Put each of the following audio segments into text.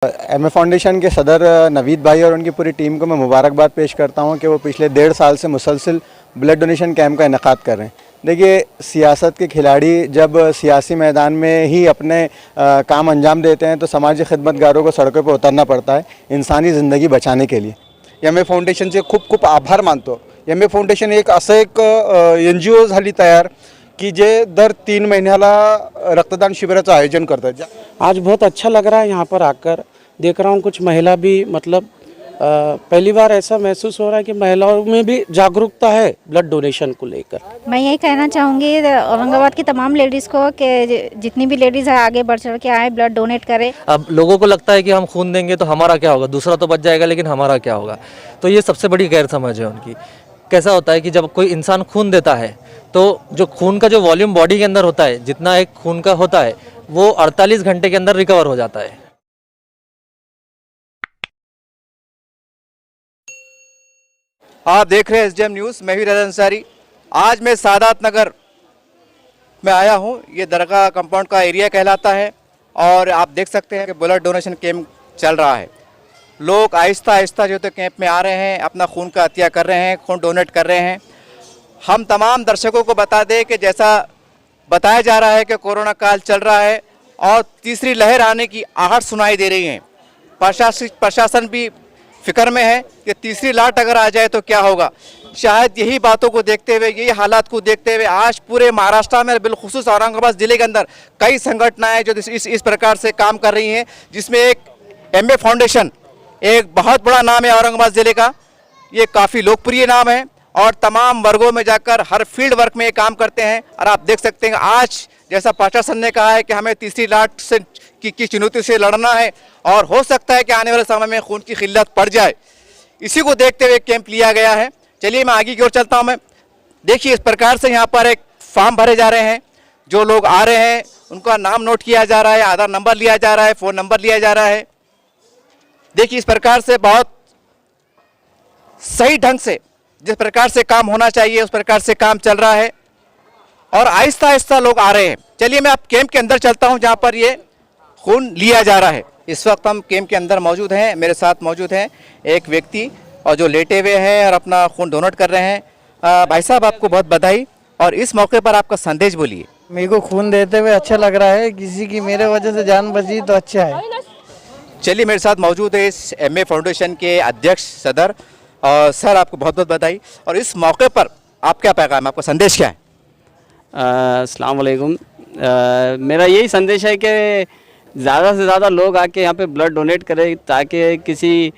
MA foundation के सदर नवीद भाई और उनकी पूरी टीम को मैं मुबारकबाद पेश करता हूं कि वो पिछले 1.5 साल से मुसलसल ब्लड डोनेशन कैंप का इनेकाद कर रहे हैं। देखिए, सियासत के खिलाड़ी जब सियासी मैदान में ही अपने काम अंजाम देते हैं तो समाजी खिदमतगारों को सड़कों पर उतरना पड़ता है इंसानी ज़िंदगी बचाने के लिए। एमए फाउंडेशनचे खूप खूप आभार मानतो। एमए फाउंडेशन एक असं एक NGO झाली तयार की जे दर 3 महिन्याला रक्तदान शिबिराचं आयोजन करतात। आज बहुत अच्छा लग रहा है यहाँ पर आकर। देख रहा हूँ कुछ महिला भी मतलब पहली बार ऐसा महसूस हो रहा है कि महिलाओं में भी जागरूकता है ब्लड डोनेशन को लेकर। मैं यही कहना चाहूँगी औरंगाबाद की तमाम लेडीज़ को कि जितनी भी लेडीज़ है आगे बढ़ चढ़ के आए, ब्लड डोनेट करें। अब लोगों को लगता है कि हम खून देंगे तो हमारा क्या होगा, दूसरा तो बच जाएगा लेकिन हमारा क्या होगा। तो ये सबसे बड़ी गैर समझ है उनकी। कैसा होता है कि जब कोई इंसान खून देता है तो जो खून का जो वॉल्यूम बॉडी के अंदर होता है, जितना एक खून का होता है वो 48 घंटे के अंदर रिकवर हो जाता है। आप देख रहे हैं SDM न्यूज़। मैं भी रज़ा अंसारी। आज मैं सादात नगर में आया हूं। ये दरगाह कंपाउंड का एरिया कहलाता है और आप देख सकते हैं कि ब्लड डोनेशन कैंप चल रहा है। लोग आहिस्ता आहिस्ता जो तो कैंप में आ रहे हैं, अपना खून का अतिया कर रहे हैं, खून डोनेट कर रहे हैं। हम तमाम दर्शकों को बता दें कि जैसा बताया जा रहा है कि कोरोना काल चल रहा है और तीसरी लहर आने की आहट सुनाई दे रही है। प्रशासन भी फिक्र में है कि तीसरी लाट अगर आ जाए तो क्या होगा। शायद यही बातों को देखते हुए, यही हालात को देखते हुए आज पूरे महाराष्ट्र में बिलखुसूस औरंगाबाद ज़िले के अंदर कई संगठनाएं जो इस प्रकार से काम कर रही हैं, जिसमें एक एमए फाउंडेशन एक बहुत बड़ा नाम है औरंगाबाद ज़िले का। ये काफ़ी लोकप्रिय नाम है और तमाम वर्गों में जाकर हर फील्ड वर्क में ये काम करते हैं। और आप देख सकते हैं आज जैसा प्रशासन ने कहा है कि हमें तीसरी लाट से की चुनौती से लड़ना है और हो सकता है कि आने वाले समय में खून की किल्लत पड़ जाए। इसी को देखते हुए कैंप लिया गया है। चलिए मैं आगे की ओर चलता हूं। मैं देखिए इस प्रकार से यहाँ पर एक फॉर्म भरे जा रहे हैं। जो लोग आ रहे हैं उनका नाम नोट किया जा रहा है, आधार नंबर लिया जा रहा है, फ़ोन नंबर लिया जा रहा है। देखिए इस प्रकार से बहुत सही ढंग से जिस प्रकार से काम होना चाहिए उस प्रकार से काम चल रहा है और आहिस्ता आहिस्ता लोग आ रहे हैं। चलिए मैं अब कैंप के अंदर चलता हूं जहां पर ये खून लिया जा रहा है। इस वक्त हम कैंप के अंदर मौजूद हैं। मेरे साथ मौजूद हैं एक व्यक्ति और जो लेटे हुए हैं और अपना खून डोनेट कर रहे हैं। भाई साहब आपको बहुत बधाई और इस मौके पर आपका संदेश बोलिए। मेरे को खून देते हुए अच्छा लग रहा है। किसी की मेरे वजह से जान बची तो अच्छा है। चलिए मेरे साथ मौजूद है इस एमए फाउंडेशन के अध्यक्ष सदर और सर आपको बहुत बहुत बधाई। और इस मौके पर आप क्या पैगाम, आपका संदेश क्या है? अस्सलाम वालेकुम। मेरा यही संदेश है कि ज़्यादा से ज़्यादा लोग आके यहाँ पे ब्लड डोनेट करें ताकि किसी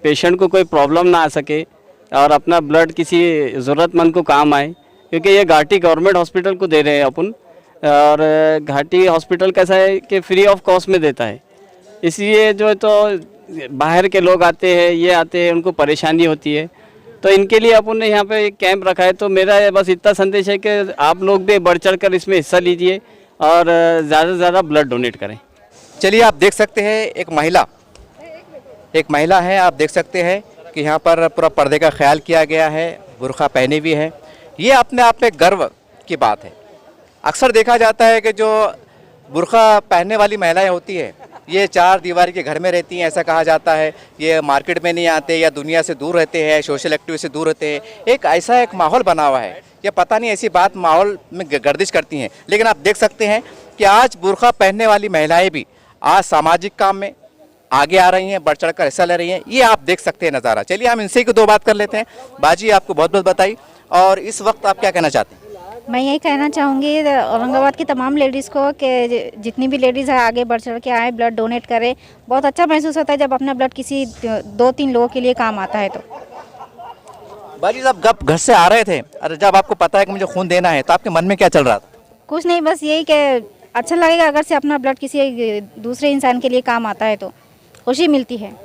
पेशेंट को कोई प्रॉब्लम ना आ सके और अपना ब्लड किसी ज़रूरतमंद को काम आए। क्योंकि ये घाटी गवर्नमेंट हॉस्पिटल को दे रहे हैं अपन और घाटी हॉस्पिटल कैसा है कि फ्री ऑफ कॉस्ट में देता है। इसलिए जो तो बाहर के लोग आते हैं, ये आते हैं, उनको परेशानी होती है। तो इनके लिए अपन ने यहाँ पे एक कैंप रखा है। तो मेरा बस इतना संदेश है कि आप लोग भी बढ़ चढ़ कर इसमें हिस्सा लीजिए और ज़्यादा से ज़्यादा ब्लड डोनेट करें। चलिए आप देख सकते हैं एक महिला है। आप देख सकते हैं कि यहाँ पर पूरा पर्दे का ख्याल किया गया है, बुर्का पहने भी है। ये अपने आप में गर्व की बात है। अक्सर देखा जाता है कि जो बुर्का पहनने वाली महिलाएं होती है ये 4 दीवारी के घर में रहती हैं, ऐसा कहा जाता है। ये मार्केट में नहीं आते या दुनिया से दूर रहते हैं, सोशल एक्टिविटी से दूर रहते हैं। एक ऐसा एक माहौल बना हुआ है। ये पता नहीं ऐसी बात माहौल में गर्दिश करती हैं। लेकिन आप देख सकते हैं कि आज बुर्का पहनने वाली महिलाएं भी आज सामाजिक काम में आगे आ रही हैं, बढ़ चढ़ कर हिस्सा ले रही हैं। ये आप देख सकते हैं नज़ारा। चलिए हम इनसे ही 2 बात कर लेते हैं। बाजी आपको बहुत बहुत बधाई। और इस वक्त आप क्या कहना चाहते हैं? मैं यही कहना चाहूँगी औरंगाबाद की तमाम लेडीज़ को कि जितनी भी लेडीज़ है आगे बढ़ चढ़ के आए, ब्लड डोनेट करें। बहुत अच्छा महसूस होता है जब अपना ब्लड किसी 2-3 लोगों के लिए काम आता है। तो बाजी साहब जब घर से आ रहे थे और जब आपको पता है कि मुझे खून देना है तो आपके मन में क्या चल रहा था? कुछ नहीं, बस यही कि अच्छा लगेगा अगर से अपना ब्लड किसी दूसरे इंसान के लिए काम आता है तो खुशी मिलती है।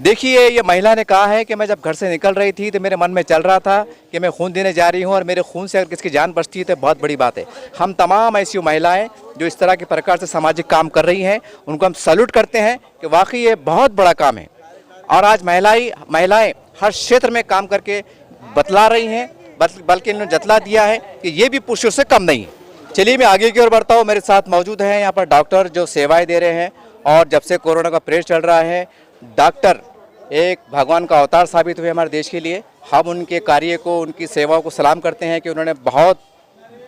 देखिए ये महिला ने कहा है कि मैं जब घर से निकल रही थी तो मेरे मन में चल रहा था कि मैं खून देने जा रही हूं और मेरे खून से अगर किसकी जान बचती है तो बहुत बड़ी बात है। हम तमाम ऐसी महिलाएं जो इस तरह के प्रकार से सामाजिक काम कर रही हैं उनको हम सैल्यूट करते हैं कि वाकई ये बहुत बड़ा काम है। और आज महिलाएं हर क्षेत्र में काम करके बतला रही हैं, बल्कि इन्होंने जतला दिया है कि ये भी पुरुषों से कम नहीं है। चलिए मैं आगे की ओर बढ़ता हूँ। मेरे साथ मौजूद हैं यहाँ पर डॉक्टर जो सेवाएं दे रहे हैं और जब से कोरोना का पीरियड चल रहा है, डॉक्टर एक भगवान का अवतार साबित हुए हमारे देश के लिए। हम उनके कार्य को, उनकी सेवाओं को सलाम करते हैं कि उन्होंने बहुत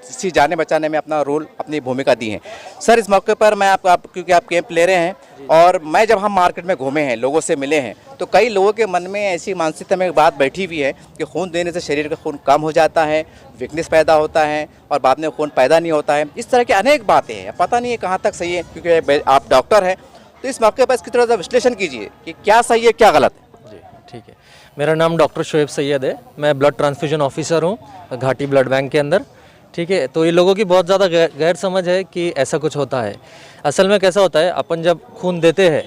सी जानें बचाने में अपना रोल, अपनी भूमिका दी है। सर, इस मौके पर मैं क्योंकि आप कैंप ले रहे हैं और मैं जब हम मार्केट में घूमे हैं, लोगों से मिले हैं, तो कई लोगों के मन में ऐसी मानसिकता में बात बैठी हुई है कि खून देने से शरीर का खून कम हो जाता है, वीकनेस पैदा होता है और बाद में खून पैदा नहीं होता है। इस तरह की अनेक बातें हैं, पता नहीं है कहाँ तक सही है, क्योंकि आप डॉक्टर हैं। तो इस मौके पर इसकी थोड़ा सा विश्लेषण कीजिए कि क्या सही है, क्या गलत है। जी ठीक है। मेरा नाम डॉक्टर शोएब सैयद है। मैं ब्लड ट्रांसफ्यूजन ऑफिसर हूँ घाटी ब्लड बैंक के अंदर। ठीक है, तो ये लोगों की बहुत ज़्यादा गैर समझ है कि ऐसा कुछ होता है। असल में कैसा होता है, अपन जब खून देते हैं,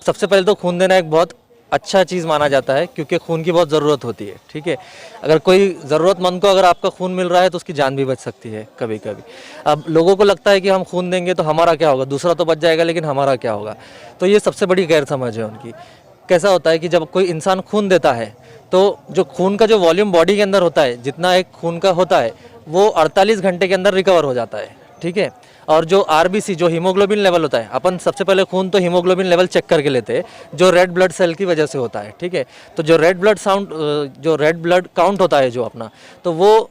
सबसे पहले तो खून देना एक बहुत अच्छा चीज़ माना जाता है क्योंकि खून की बहुत ज़रूरत होती है। ठीक है, अगर कोई ज़रूरतमंद को अगर आपका खून मिल रहा है तो उसकी जान भी बच सकती है कभी कभी। अब लोगों को लगता है कि हम खून देंगे तो हमारा क्या होगा, दूसरा तो बच जाएगा लेकिन हमारा क्या होगा। तो ये सबसे बड़ी गैर समझ है उनकी। कैसा होता है कि जब कोई इंसान खून देता है तो जो खून का जो वॉल्यूम बॉडी के अंदर होता है, जितना एक खून का होता है, वो 48 घंटे के अंदर रिकवर हो जाता है। ठीक है, और जो आरबीसी, जो हीमोग्लोबिन लेवल होता है, अपन सबसे पहले खून तो हीमोग्लोबिन लेवल चेक करके लेते हैं, जो रेड ब्लड सेल की वजह से होता है। ठीक है, तो जो रेड ब्लड काउंट होता है जो अपना, तो वो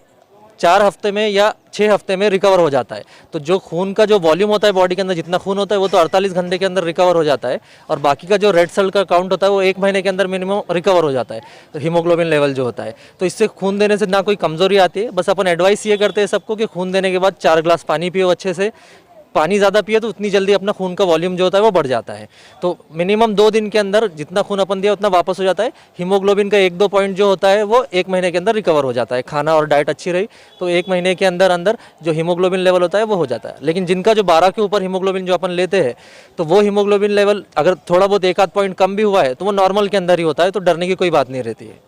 4 हफ्ते में या 6 हफ्ते में रिकवर हो जाता है। तो जो खून का जो वॉल्यूम होता है बॉडी के अंदर, जितना खून होता है, वो तो 48 घंटे के अंदर रिकवर हो जाता है। और बाकी का जो रेड सेल का काउंट होता है वो 1 महीने के अंदर मिनिमम रिकवर हो जाता है, तो हीमोग्लोबिन लेवल जो होता है। तो इससे खून देने से ना कोई कमजोरी आती है। बस अपन एडवाइस ये करते हैं सबको कि खून देने के बाद 4 ग्लास पानी पियो अच्छे से। पानी ज़्यादा पिए तो उतनी जल्दी अपना खून का वॉल्यूम जो होता है वो बढ़ जाता है। तो मिनिमम 2 दिन के अंदर जितना खून अपन दिया उतना वापस हो जाता है। हीमोग्लोबिन का 1-2 पॉइंट जो होता है वो 1 महीने के अंदर रिकवर हो जाता है। खाना और डाइट अच्छी रही तो 1 महीने के अंदर अंदर जो हीमोग्लोबिन लेवल होता है वो हो जाता है। लेकिन जिनका जो 12 के ऊपर हीमोग्लोबिन जो अपन लेते हैं, तो वो हीमोग्लोबिन लेवल अगर थोड़ा बहुत 1-8 पॉइंट कम भी हुआ है तो वो नॉर्मल के अंदर ही होता है, तो डरने की कोई बात नहीं रहती है।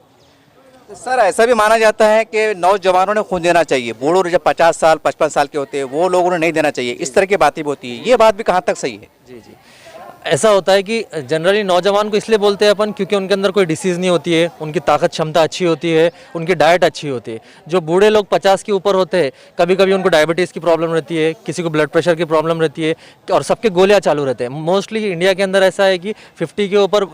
सर, ऐसा भी माना जाता है कि नौजवानों ने खून देना चाहिए, बूढ़ों जब 50 साल 55 साल के होते हैं वो लोगों ने नहीं देना चाहिए, इस तरह की बातें भी होती है। ये बात भी कहाँ तक सही है? जी, ऐसा होता है कि जनरली नौजवान को इसलिए बोलते हैं अपन क्योंकि उनके अंदर कोई डिसीज़ नहीं होती है, उनकी ताकत क्षमता अच्छी होती है, उनकी डाइट अच्छी होती है। जो बूढ़े लोग 50 के ऊपर होते हैं, कभी कभी उनको डायबिटीज़ की प्रॉब्लम रहती है, किसी को ब्लड प्रेशर की प्रॉब्लम रहती है और सबके गोलियां चालू रहते हैं। मोस्टली इंडिया के अंदर ऐसा है कि 50 के ऊपर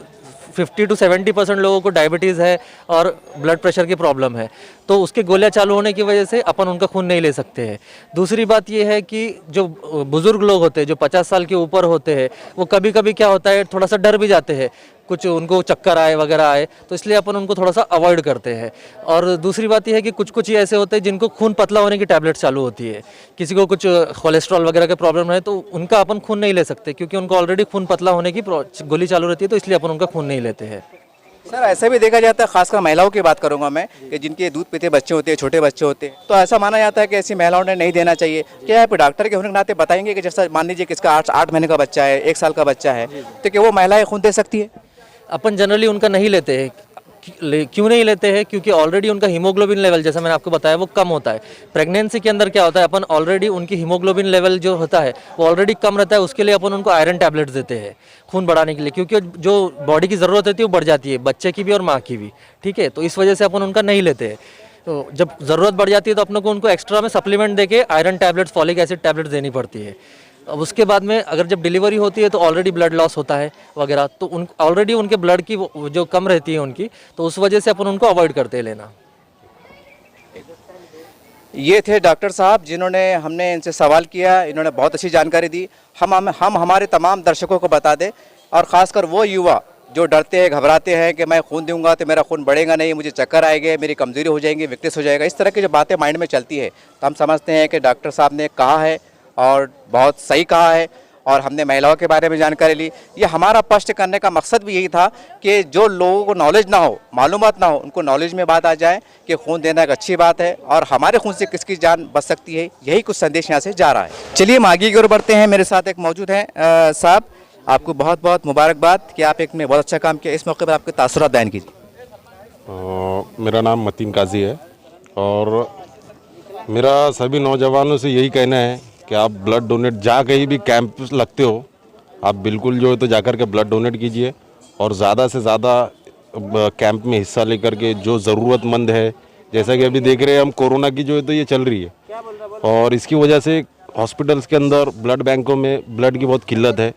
50 to 70% लोगों को डायबिटीज़ है और ब्लड प्रेशर की प्रॉब्लम है, तो उसके गोलियां चालू होने की वजह से अपन उनका खून नहीं ले सकते हैं। दूसरी बात ये है कि जो बुज़ुर्ग लोग होते हैं, जो 50 साल के ऊपर होते हैं, वो कभी कभी क्या होता है, थोड़ा सा डर भी जाते हैं, कुछ उनको चक्कर आए वगैरह आए, तो इसलिए अपन उनको थोड़ा सा अवॉइड करते हैं। और दूसरी बात यह है कि कुछ ही ऐसे होते हैं जिनको खून पतला होने की टैबलेट चालू होती है, किसी को कुछ कोलेस्ट्रॉल वगैरह का प्रॉब्लम है तो उनका अपन खून नहीं ले सकते क्योंकि उनको ऑलरेडी खून पतला होने की गोली चालू रहती है, तो इसलिए अपन उनका खून नहीं लेते हैं। सर, ऐसा भी देखा जाता है, खासकर महिलाओं की बात करूंगा मैं, कि जिनके दूध पीते बच्चे होते हैं, छोटे बच्चे होते हैं, तो ऐसा माना जाता है कि ऐसी महिलाओं ने नहीं देना चाहिए। क्या आप डॉक्टर के होने के नाते बताएंगे कि जैसा मान लीजिए कि इसका 8 महीने का बच्चा है, 1 साल का बच्चा है, तो क्या वो महिलाएं खून दे सकती है? अपन जनरली उनका नहीं लेते हैं। क्यों नहीं लेते हैं? क्योंकि ऑलरेडी उनका हीमोग्लोबिन लेवल, जैसा मैंने आपको बताया, वो कम होता है। प्रेगनेंसी के अंदर क्या होता है, अपन ऑलरेडी उनकी हीमोग्लोबिन लेवल जो होता है वो ऑलरेडी कम रहता है, उसके लिए अपन उनको आयरन टैबलेट्स देते हैं खून बढ़ाने के लिए, क्योंकि जो बॉडी की ज़रूरत होती है वो बढ़ जाती है, बच्चे की भी और माँ की भी। ठीक है, तो इस वजह से अपन उनका नहीं लेते हैं। तो जब ज़रूरत बढ़ जाती है तो अपने को उनको एक्स्ट्रा में सप्लीमेंट देके iron tablets, folic acid tablets देनी पड़ती है। अब उसके बाद में अगर जब डिलीवरी होती है तो ऑलरेडी ब्लड लॉस होता है वगैरह, तो उन ऑलरेडी उनके ब्लड की जो कम रहती है उनकी, तो उस वजह से अपन उनको अवॉइड करते हैं लेना। ये थे डॉक्टर साहब जिन्होंने, हमने इनसे सवाल किया, इन्होंने बहुत अच्छी जानकारी दी। हम हमारे तमाम दर्शकों को बता दें, और ख़ासकर वो युवा जो डरते हैं, घबराते हैं कि मैं खून दूंगा तो मेरा खून बढ़ेगा नहीं, मुझे चक्कर आएंगे, मेरी कमज़ोरी हो जाएंगी, वीकनेस हो जाएगा, इस तरह की जो बातें माइंड में चलती है, तो हम समझते हैं कि डॉक्टर साहब ने कहा है और बहुत सही कहा है। और हमने महिलाओं के बारे में जानकारी ली। ये हमारा स्पष्ट करने का मकसद भी यही था कि जो लोगों को नॉलेज ना हो, मालूमात ना हो, उनको नॉलेज में बात आ जाए कि खून देना एक अच्छी बात है और हमारे खून से किसकी जान बच सकती है। यही कुछ संदेश यहाँ से जा रहा है। चलिए हम आगे की ओर बढ़ते हैं। मेरे साथ एक मौजूद हैं साहब, आपको बहुत बहुत मुबारकबाद कि आप एक में बहुत अच्छा काम किया। इस मौके पर आपके तासुरात बयान कीजिए। मेरा नाम मतीन काजी है और मेरा सभी नौजवानों से यही कहना है कि आप ब्लड डोनेट, जहाँ कहीं भी कैंप लगते हो, आप बिल्कुल जो है तो जाकर के ब्लड डोनेट कीजिए और ज़्यादा से ज़्यादा कैंप में हिस्सा लेकर के जो ज़रूरतमंद है, जैसा कि अभी देख रहे हैं हम, कोरोना की जो है तो ये चल रही है और इसकी वजह से हॉस्पिटल्स के अंदर, ब्लड बैंकों में ब्लड की बहुत किल्लत है।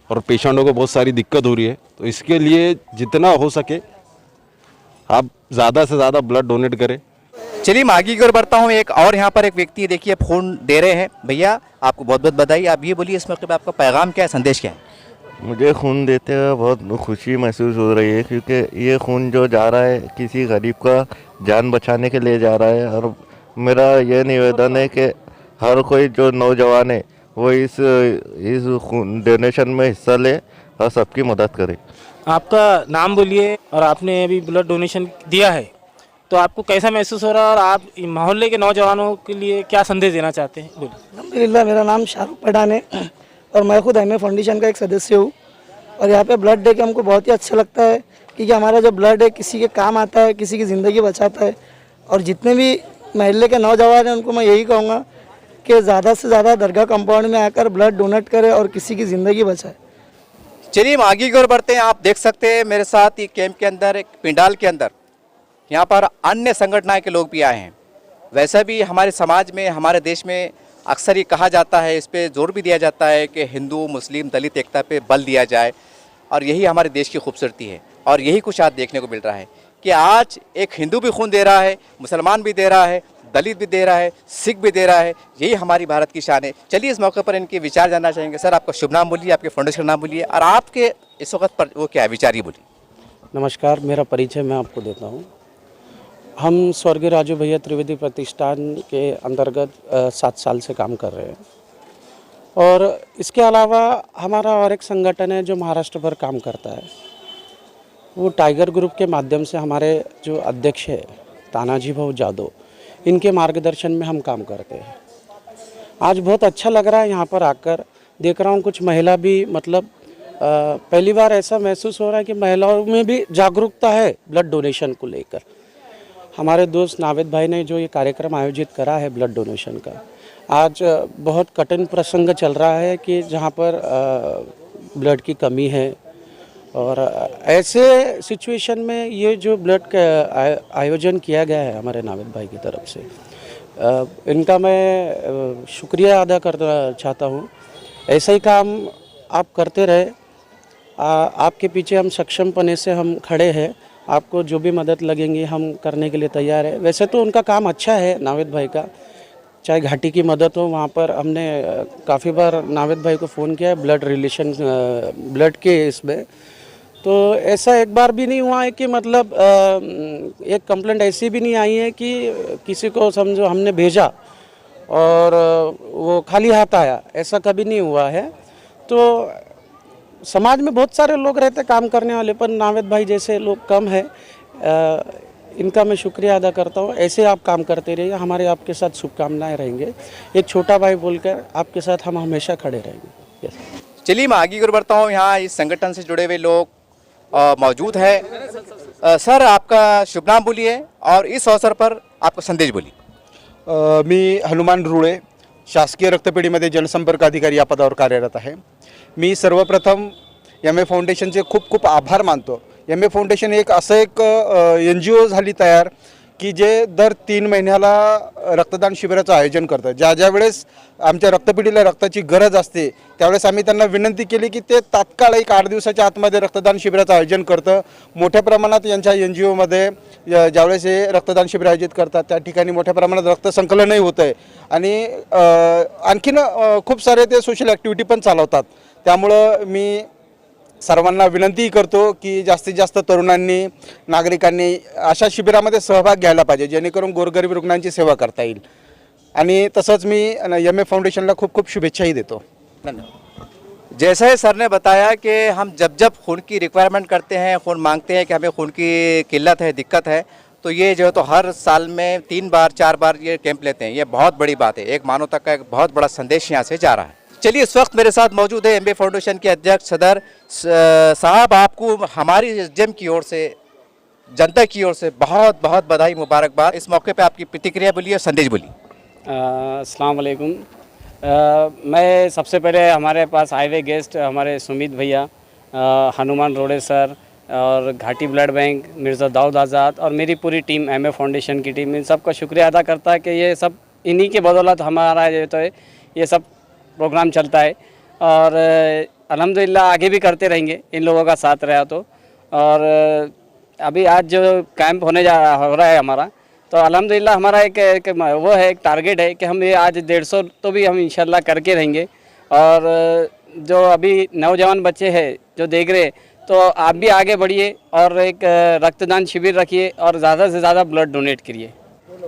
और पेशेंटों को बहुत सारी दिक्कत हो रही है। तो इसके लिए जितना हो सके आप ज़्यादा से ज़्यादा ब्लड डोनेट करें। चलिए मैं आगे की ओर बढ़ता हूँ। एक और यहाँ पर एक व्यक्ति देखिए खून दे रहे हैं। भैया आपको बहुत बहुत बधाई। आप ये बोलिए इस मौके पर आपका पैगाम क्या है, संदेश क्या है? मुझे खून देते हुए बहुत खुशी महसूस हो रही है, क्योंकि ये खून जो जा रहा है किसी गरीब का जान बचाने के लिए जा रहा है। और मेरा ये निवेदन है कि हर कोई जो नौजवान है वो इस खून डोनेशन में हिस्सा ले और सबकी मदद करे। आपका नाम बोलिए और आपने अभी ब्लड डोनेशन दिया है तो आपको कैसा महसूस हो रहा है और आप मोहल्ले के नौजवानों के लिए क्या संदेश देना चाहते हैं? बोलिए। अल्हम्दुलिल्लाह, मेरा नाम शाहरुख पठान है और मैं खुद एमए फाउंडेशन का एक सदस्य हूँ। और यहाँ पे ब्लड डे के हमको बहुत ही अच्छा लगता है, क्योंकि हमारा जो ब्लड है किसी के काम आता है, किसी की ज़िंदगी बचाता है। और जितने भी मोहल्ले के नौजवान हैं उनको मैं यही कहूँगा कि ज़्यादा से ज़्यादा दरगाह कंपाउंड में आकर ब्लड डोनेट करें और किसी की ज़िंदगी बचाए। चलिए हम आगे की ओर बढ़ते हैं। आप देख सकते हैं मेरे साथ ये कैंप के अंदर, एक पिंडाल के अंदर यहाँ पर अन्य संगठनाएं के लोग भी आए हैं। वैसे भी हमारे समाज में, हमारे देश में अक्सर ये कहा जाता है, इस पे जोर भी दिया जाता है कि हिंदू मुस्लिम दलित एकता पे बल दिया जाए। और यही हमारे देश की खूबसूरती है। और यही कुछ आज देखने को मिल रहा है कि आज एक हिंदू भी खून दे रहा है, मुसलमान भी दे रहा है, दलित भी दे रहा है, सिख भी दे रहा है। यही हमारी भारत की शान है। चलिए इस मौके पर इनके विचार जानना चाहेंगे। सर आपका शुभ नाम बोलिए, आपके फाउंडेशन का नाम बोलिए और आपके इस वक्त पर वो क्या है विचार, ये बोलिए। नमस्कार, मेरा परिचय मैं आपको देता हूँ। हम स्वर्गीय राजू भैया त्रिवेदी प्रतिष्ठान के अंतर्गत 7 साल से काम कर रहे हैं। और इसके अलावा हमारा और एक संगठन है जो महाराष्ट्र भर काम करता है, वो टाइगर ग्रुप के माध्यम से हमारे जो अध्यक्ष है तानाजी भाऊ जादव, इनके मार्गदर्शन में हम काम करते हैं। आज बहुत अच्छा लग रहा है यहाँ पर आकर, देख रहा हूँ कुछ महिला भी, मतलब पहली बार ऐसा महसूस हो रहा है कि महिलाओं में भी जागरूकता है ब्लड डोनेशन को लेकर। हमारे दोस्त नावेद भाई ने जो ये कार्यक्रम आयोजित करा है ब्लड डोनेशन का, आज बहुत कठिन प्रसंग चल रहा है कि जहाँ पर ब्लड की कमी है। और ऐसे सिचुएशन में ये जो ब्लड का आयोजन किया गया है हमारे नावेद भाई की तरफ से, इनका मैं शुक्रिया अदा करना चाहता हूँ। ऐसा ही काम आप करते रहे। आपके पीछे हम सक्षमपने से हम खड़े हैं। आपको जो भी मदद लगेंगी हम करने के लिए तैयार है। वैसे तो उनका काम अच्छा है नावेद भाई का, चाहे घाटी की मदद हो, वहाँ पर हमने काफ़ी बार नावेद भाई को फ़ोन किया है ब्लड के इसमें। तो ऐसा एक बार भी नहीं हुआ है कि मतलब एक कंप्लेंट ऐसी भी नहीं आई है कि किसी को समझो हमने भेजा और वो खाली हाथ आया, ऐसा कभी नहीं हुआ है। तो समाज में बहुत सारे लोग रहते काम करने वाले, पर नावेद भाई जैसे लोग कम है। इनका मैं शुक्रिया अदा करता हूँ। ऐसे आप काम करते रहिए, हमारे आपके साथ शुभकामनाएं रहेंगे। एक छोटा भाई बोलकर आपके साथ हम हमेशा खड़े रहेंगे। चलिए मैं आगे की ओर बढ़ता हूँ। यहाँ इस संगठन से जुड़े हुए लोग मौजूद है। सर आपका शुभ नाम बोलिए और इस अवसर पर आपका संदेश बोलिए। मी हनुमान रुळे, शासकीय रक्तपेढीमध्ये जनसंपर्क अधिकारी या पदावर कार्यरत आहे। मी सर्वप्रथम एम ए फाउंडेशनचे खूप खूप आभार मानतो। एम ए फाउंडेशन एक असं एक NGO झाली तयार की जे दर 3 महिन्याला रक्तदान शिबिराचं आयोजन करतं। ज्या वेळेस आमच्या रक्तपेढीला रक्ताची गरज असते त्यावेळेस आम्ही त्यांना विनंती केली की ते तात्काळ एक 8 दिवसाच्या आतमध्ये रक्तदान शिबिराचं आयोजन करतं। मोठ्या प्रमाणात यांच्या NGOमध्ये ज्यावेळेस हे रक्तदान शिबिर आयोजित करतात त्या ठिकाणी मोठ्या प्रमाणात रक्तसंकलनही होतं आहे आणि आणखीन खूप सारे ते सोशल ॲक्टिव्हिटी पण चालवतात। त्यामुळं मी सर्वांना विनंती करतो की जास्तीत जास्त तरुणांनी, नागरिकांनी अशा शिबिरामध्ये सहभाग घ्यायला पाहिजे, जेणेकरून गोरगरीब रुग्णांची सेवा करता येईल। आणि तसंच मी एम ए फाउंडेशनला खूप खूप शुभेच्छाही देतो। धन्यवाद। जैसा ही सर ने बताया कि हम जब जब खून की रिक्वायरमेंट करते हैं, खून मांगते हैं कि हमें खून की किल्लत है, दिक्कत है, तो ये जो है तो हर साल में 3 बार 4 बार ये कैंप लेते हैं। ये बहुत बड़ी बात है। एक मानवता का एक बहुत बड़ा संदेश यहाँ से जा रहा है। चलिए इस वक्त मेरे साथ मौजूद है एम ए फाउंडेशन के अध्यक्ष सदर साहब। आपको हमारी एसडीएम की ओर से, जनता की ओर से बहुत बहुत बधाई, मुबारकबाद। इस मौके पे आपकी प्रतिक्रिया बोलिए, संदेश बोलिए। अस्सलाम वालेकुम। मैं सबसे पहले हमारे पास आए हुए गेस्ट हमारे सुमित भैया, हनुमान रोड़े सर और घाटी ब्लड बैंक, मिर्ज़ा दाऊद आज़ाद और मेरी पूरी टीम, एम ए फाउंडेशन की टीम, इन सब का शुक्रिया अदा करता है कि ये सब इन्हीं के बदौलत हमारा जो तो ये सब प्रोग्राम चलता है। और अल्हम्दुलिल्लाह आगे भी करते रहेंगे इन लोगों का साथ रहा तो। और अभी आज जो कैंप हो रहा है हमारा, तो अल्हम्दुलिल्लाह हमारा एक वो है, एक टारगेट है कि हम ये आज 150 तो भी हम इंशाल्लाह करके रहेंगे। और जो अभी नौजवान बच्चे हैं जो देख रहे, तो आप भी आगे बढ़िए और एक रक्तदान शिविर रखिए और ज़्यादा से ज़्यादा ब्लड डोनेट करिए।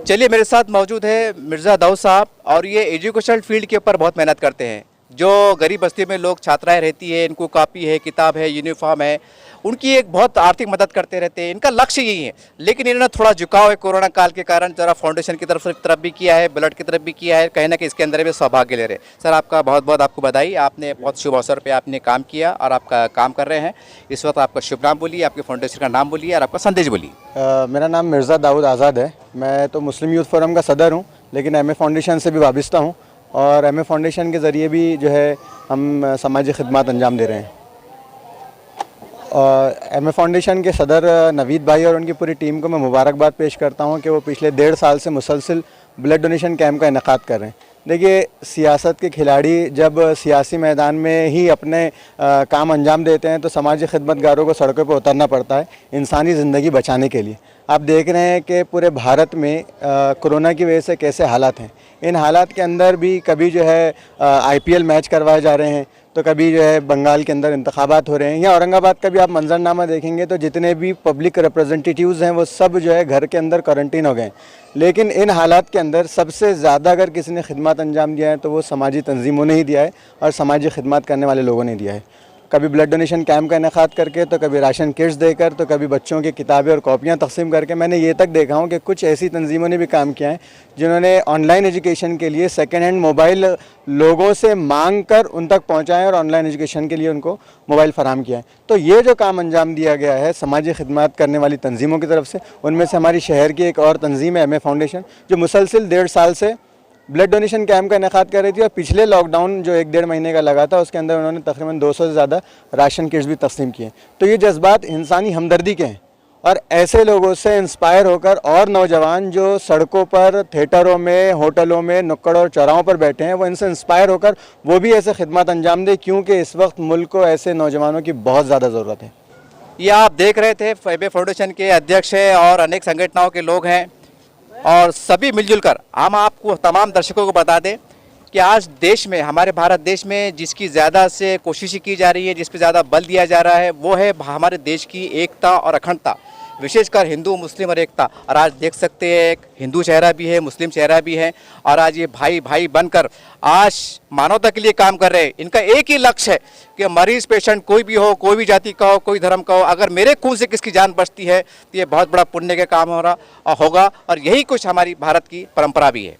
चलिए, मेरे साथ मौजूद है मिर्ज़ा दाऊद साहब, और ये एजुकेशनल फील्ड के ऊपर बहुत मेहनत करते हैं। जो गरीब बस्ती में लोग छात्राएं रहती है, इनको कॉपी है, किताब है, यूनिफॉर्म है, उनकी एक बहुत आर्थिक मदद करते रहते हैं। इनका लक्ष्य यही है, लेकिन इन्होंने थोड़ा झुकाव है कोरोना काल के कारण, जरा फाउंडेशन की तरफ भी किया है, ब्लड की तरफ भी किया है, कहीं ना कहीं इसके अंदर भी सौभाग्य ले रहे। सर, आपका बहुत बहुत आपको बधाई, आपने बहुत शुभ अवसर पर आपने काम किया और आपका काम कर रहे हैं। इस वक्त आपका शुभ नाम बोलिए, आपके फाउंडेशन का नाम बोलिए और आपका संदेश बोलिए। मेरा नाम मिर्ज़ा दाऊद आज़ाद है। मैं तो मुस्लिम यूथ फोरम का सदर हूँ, लेकिन एमए फाउंडेशन से भी वाबस्ता हूँ, और एमए फाउंडेशन के ज़रिए भी जो है हम समाजी खिदमत अंजाम दे रहे हैं। और एमए फाउंडेशन के सदर नवीद भाई और उनकी पूरी टीम को मैं मुबारकबाद पेश करता हूं कि वो पिछले 1.5 साल से मुसलसल ब्लड डोनेशन कैंप का इनेकाद कर रहे हैं। देखिए, सियासत के खिलाड़ी जब सियासी मैदान में ही अपने काम अंजाम देते हैं तो समाजी खिदमतगारों को सड़कों पर उतरना पड़ता है इंसानी ज़िंदगी बचाने के लिए। आप देख रहे हैं कि पूरे भारत में कोरोना की वजह से कैसे हालात हैं। इन हालात के अंदर भी कभी जो है IPL मैच करवाए जा रहे हैं, तो कभी जो है बंगाल के अंदर इंतखाबात हो रहे हैं, या औरंगाबाद का भी आप मंजरनामा देखेंगे तो जितने भी पब्लिक रिप्रेजेंटेटिव्स हैं वो सब जो है घर के अंदर क्वारंटीन हो गए। लेकिन इन हालात के अंदर सबसे ज़्यादा अगर किसी ने खिदमत अंजाम दिया है तो वो समाजी तंजीमों ने ही दिया है और समाजी खिदमत करने वाले लोगों ने दिया है। कभी ब्लड डोनेशन कैंप का इनेकाद करके, तो कभी राशन किट्स देकर, तो कभी बच्चों की किताबें और कॉपियाँ तकसीम करके। मैंने ये तक देखा हूँ कि कुछ ऐसी तंजीमों ने भी काम किया है जिन्होंने ऑनलाइन एजुकेशन के लिए सेकेंड हैंड मोबाइल लोगों से मांग कर उन तक पहुँचाएँ और ऑनलाइन एजुकेशन के लिए उनको मोबाइल फराहम किया है। तो ये जो काम अंजाम दिया गया है समाजी खिदमत करने वाली तंजीमों की तरफ से, उनमें से हमारी शहर की एक और तंजीम है एमए फाउंडेशन, जो मुसलसिल 1.5 साल से ब्लड डोनेशन कैंप का इनेकाद कर रही थी। और पिछले लॉकडाउन जो 1-1.5 महीने का लगा था उसके अंदर उन्होंने तकरीबन 200 से ज़्यादा राशन किट्स भी तकसीम किए। तो ये जज्बात इंसानी हमदर्दी के हैं, और ऐसे लोगों से इंस्पायर होकर और नौजवान जो सड़कों पर, थिएटरों में, होटलों में, नुक्कड़ और चौराहों पर बैठे हैं, वो इनसे इंस्पायर होकर वो भी ऐसे खिदमत अंजाम दें, क्योंकि इस वक्त मुल्क को ऐसे नौजवानों की बहुत ज़्यादा ज़रूरत है। ये आप देख रहे थे एमए फाउंडेशन के अध्यक्ष हैं और अनेक संगठनों के लोग हैं, और सभी मिलजुल कर हम आपको तमाम दर्शकों को बता दें कि आज देश में, हमारे भारत देश में जिसकी ज़्यादा से कोशिश की जा रही है, जिस पे ज़्यादा बल दिया जा रहा है, वो है हमारे देश की एकता और अखंडता, विशेषकर हिंदू मुस्लिम और एकता। और आज देख सकते हैं एक हिंदू चेहरा भी है, मुस्लिम चेहरा भी है, और आज ये भाई भाई बनकर आज मानवता के लिए काम कर रहे हैं। इनका एक ही लक्ष्य है कि मरीज पेशेंट कोई भी हो, कोई भी जाति का हो, कोई धर्म का हो, अगर मेरे खून से किसकी जान बचती है तो ये बहुत बड़ा पुण्य का काम हो रहा होगा। और यही कुछ हमारी भारत की परंपरा भी है।